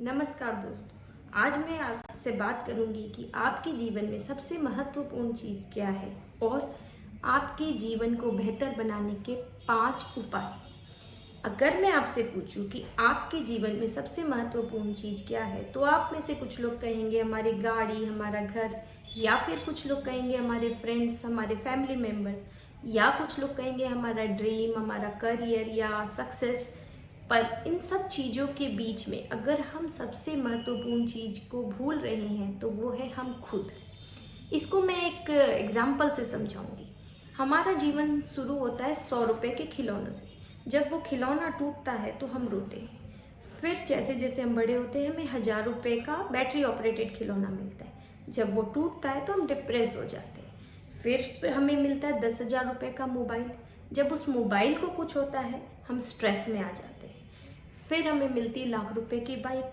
नमस्कार दोस्तों, आज मैं आपसे बात करूंगी कि आपके जीवन में सबसे महत्वपूर्ण चीज़ क्या है और आपके जीवन को बेहतर बनाने के 5 उपाय। अगर मैं आपसे पूछूं कि आपके जीवन में सबसे महत्वपूर्ण चीज़ क्या है, तो आप में से कुछ लोग कहेंगे हमारी गाड़ी, हमारा घर, या फिर कुछ लोग कहेंगे हमारे फ्रेंड्स, हमारे फैमिली मेम्बर्स, या कुछ लोग कहेंगे हमारा ड्रीम, हमारा करियर या सक्सेस। पर इन सब चीज़ों के बीच में अगर हम सबसे महत्वपूर्ण चीज़ को भूल रहे हैं तो वो है हम खुद। इसको मैं एक एग्जाम्पल से समझाऊंगी। हमारा जीवन शुरू होता है 100 रुपये के खिलौनों से। जब वो खिलौना टूटता है तो हम रोते हैं। फिर जैसे जैसे हम बड़े होते हैं हमें 1000 रुपये का बैटरी ऑपरेटेड खिलौना मिलता है। जब वो टूटता है तो हम डिप्रेस हो जाते हैं। फिर हमें मिलता है 10,000 रुपये का मोबाइल। जब उस मोबाइल को कुछ होता है हम स्ट्रेस में आ जाते हैं। फिर हमें मिलती लाख रुपए की बाइक।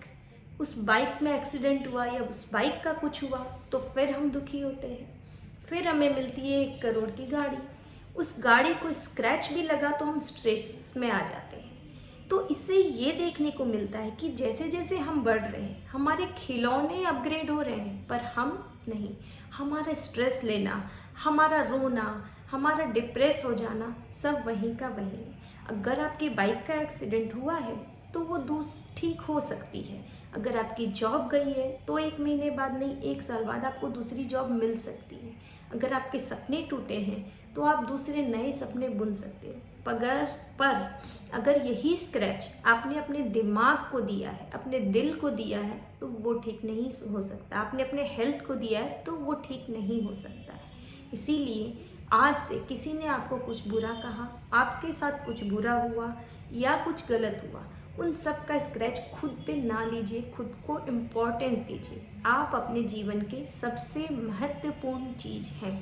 उस बाइक में एक्सीडेंट हुआ या उस बाइक का कुछ हुआ तो फिर हम दुखी होते हैं। फिर हमें मिलती है 1 करोड़ की गाड़ी। उस गाड़ी को स्क्रैच भी लगा तो हम स्ट्रेस में आ जाते हैं। तो इससे ये देखने को मिलता है कि जैसे जैसे हम बढ़ रहे हैं हमारे खिलौने अपग्रेड हो रहे हैं, पर हम नहीं। हमारा स्ट्रेस लेना, हमारा रोना, हमारा डिप्रेस हो जाना सब वहीं का वहीं। अगर आपकी बाइक का एक्सीडेंट हुआ है तो वो ठीक हो सकती है। अगर आपकी जॉब गई है तो 1 महीने बाद नहीं, 1 साल बाद आपको दूसरी जॉब मिल सकती है। अगर आपके सपने टूटे हैं तो आप दूसरे नए सपने बुन सकते हो। अगर यही स्क्रैच आपने अपने दिमाग को दिया है, अपने दिल को दिया है, तो वो ठीक नहीं हो सकता। आपने अपने हेल्थ को दिया है तो वो ठीक नहीं हो सकता है। इसीलिए आज से किसी ने आपको कुछ बुरा कहा, आपके साथ कुछ बुरा हुआ या कुछ गलत हुआ, उन सब का स्क्रैच खुद पे ना लीजिए। खुद को इम्पोर्टेंस दीजिए। आप अपने जीवन के सबसे महत्वपूर्ण चीज़ हैं।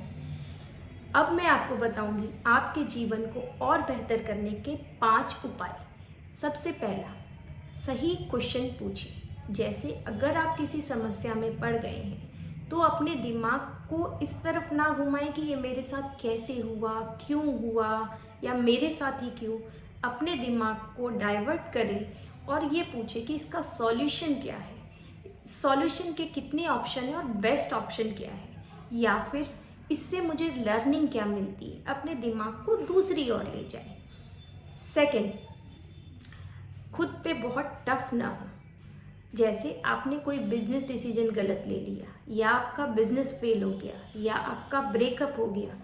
अब मैं आपको बताऊंगी आपके जीवन को और बेहतर करने के 5 उपाय। सबसे पहला, सही क्वेश्चन पूछिए। जैसे अगर आप किसी समस्या में पड़ गए हैं तो अपने दिमाग को इस तरफ ना घुमाएं कि ये मेरे साथ कैसे हुआ, क्यों हुआ, या मेरे साथ ही क्यों। अपने दिमाग को डाइवर्ट करें और ये पूछे कि इसका सॉल्यूशन क्या है, सॉल्यूशन के कितने ऑप्शन हैं और बेस्ट ऑप्शन क्या है, या फिर इससे मुझे लर्निंग क्या मिलती है। अपने दिमाग को दूसरी ओर ले जाए। सेकंड, खुद पे बहुत टफ ना हो। जैसे आपने कोई बिजनेस डिसीजन गलत ले लिया, या आपका बिजनेस फेल हो गया, या आपका ब्रेकअप हो गया,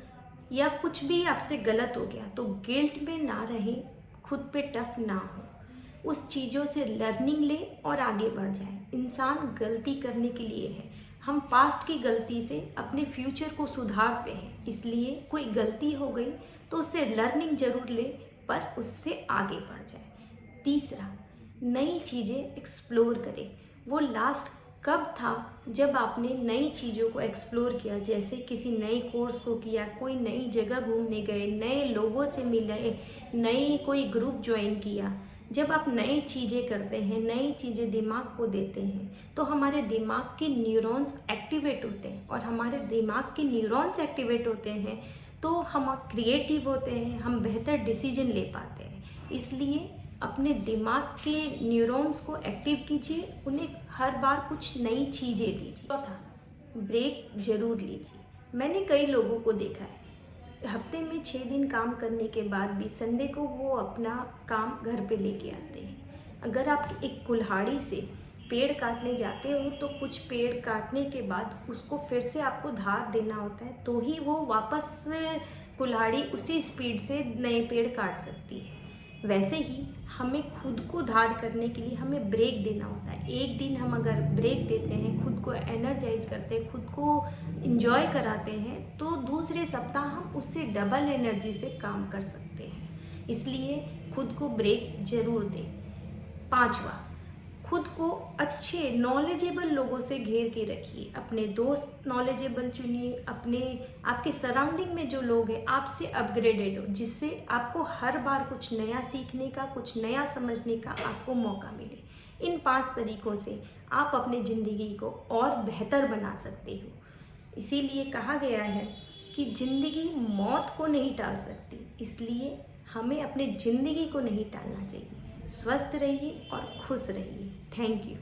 या कुछ भी आपसे गलत हो गया, तो गिल्ट में ना रहें, खुद पे टफ ना हो। उस चीज़ों से लर्निंग ले और आगे बढ़ जाए। इंसान गलती करने के लिए है। हम पास्ट की गलती से अपने फ्यूचर को सुधारते हैं। इसलिए कोई गलती हो गई तो उससे लर्निंग जरूर ले, पर उससे आगे बढ़ जाए। तीसरा, नई चीज़ें एक्सप्लोर करें। वो लास्ट कब था जब आपने नई चीज़ों को एक्सप्लोर किया? जैसे किसी नए कोर्स को किया, कोई नई जगह घूमने गए, नए लोगों से मिले, नई कोई ग्रुप ज्वाइन किया। जब आप नई चीज़ें करते हैं, नई चीज़ें दिमाग को देते हैं, तो हमारे दिमाग के न्यूरॉन्स एक्टिवेट होते हैं, और हमारे दिमाग के न्यूरॉन्स एक्टिवेट होते हैं तो हम क्रिएटिव होते हैं, हम बेहतर डिसीजन ले पाते हैं। इसलिए अपने दिमाग के न्यूरॉन्स को एक्टिव कीजिए, उन्हें हर बार कुछ नई चीज़ें दीजिए। चौथा, ब्रेक जरूर लीजिए। मैंने कई लोगों को देखा है हफ्ते में 6 दिन काम करने के बाद भी संडे को वो अपना काम घर पे लेके आते हैं। अगर आप एक कुल्हाड़ी से पेड़ काटने जाते हो तो कुछ पेड़ काटने के बाद उसको फिर से आपको धार देना होता है, तो ही वो वापस कुल्हाड़ी उसी स्पीड से नए पेड़ काट सकती है। वैसे ही हमें खुद को धार करने के लिए हमें ब्रेक देना होता है। एक दिन हम अगर ब्रेक देते हैं, खुद को एनर्जाइज करते हैं, खुद को इंजॉय कराते हैं, तो दूसरे सप्ताह हम उससे डबल एनर्जी से काम कर सकते हैं। इसलिए खुद को ब्रेक जरूर दें। 5वां, खुद को अच्छे नॉलेजेबल लोगों से घेर के रखिए। अपने दोस्त नॉलेजेबल चुनिए। आपके सराउंडिंग में जो लोग हैं आपसे अपग्रेडेड हो, जिससे आपको हर बार कुछ नया सीखने का, कुछ नया समझने का आपको मौका मिले। इन 5 तरीकों से आप अपनी ज़िंदगी को और बेहतर बना सकते हो। इसीलिए कहा गया है कि ज़िंदगी मौत को नहीं टाल सकती, इसलिए हमें अपनी ज़िंदगी को नहीं टालना चाहिए। स्वस्थ रहिए और खुश रहिए। Thank you.